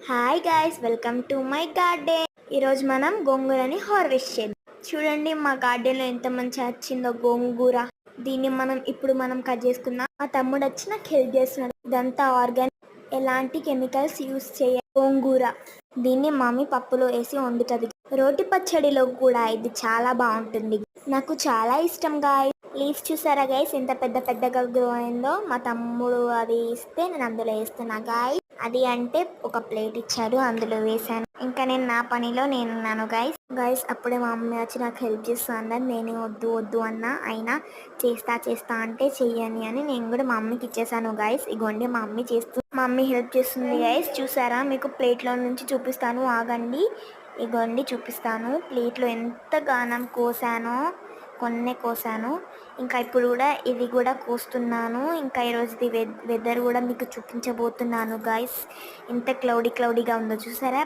Hi guys, welcome to my garden. ఈరోజు మనం గోంగూరని హార్వెస్ట్ చేద్దాం. చూడండి మా గార్డెన్లో ఎంత మంచిగా వచ్చిందో గోంగూర. దీన్ని మనం కట్ చేసుకుందాం. మా తమ్ముడు వచ్చి నాకు హెల్ప్ చేస్తున్నాడు. ఇదంతా ఆర్గానిక్, ఎలాంటి కెమికల్స్ యూస్ చేయ గోంగూర. దీన్ని మమ్మీ పప్పులో వేసి వండుతుంది. రోటి పచ్చడిలో కూడా ఇది చాలా బాగుంటుంది. నాకు చాలా ఇష్టం గాయస్. లీవ్స్ చూసారా గైస్ ఎంత పెద్ద పెద్దగా గ్రో అయిందో. మా తమ్ముడు అది ఇస్తే నేను అందులో వేస్తున్నా గాయస్. అది అంటే ఒక ప్లేట్ ఇచ్చాడు, అందులో వేసాను. ఇంకా నేను నా పనిలో నేనున్నాను గైస్. అప్పుడే మా మమ్మీ వచ్చి నాకు హెల్ప్ చేస్తా అన్నది. నేనే వద్దు వద్దు అన్నా, అయినా చేస్తా అంటే చెయ్యని అని నేను కూడా మా మమ్మీకి ఇచ్చేసాను గైస్. ఇగోండి మా మమ్మీ హెల్ప్ చేస్తుంది గైస్. చూసారా, మీకు ప్లేట్లో నుంచి చూపిస్తాను, ఆగండి. ఇగోండి చూపిస్తాను. ప్లేట్లో ఎంత గానం కోసానో, కొన్నే కోసాను. ఇంకా ఇప్పుడు కూడా ఇది కూడా కోస్తున్నాను. ఇంకా ఈరోజుది వెదర్ కూడా మీకు చూపించబోతున్నాను గైస్. ఎంత క్లౌడీగా ఉందో చూసారా.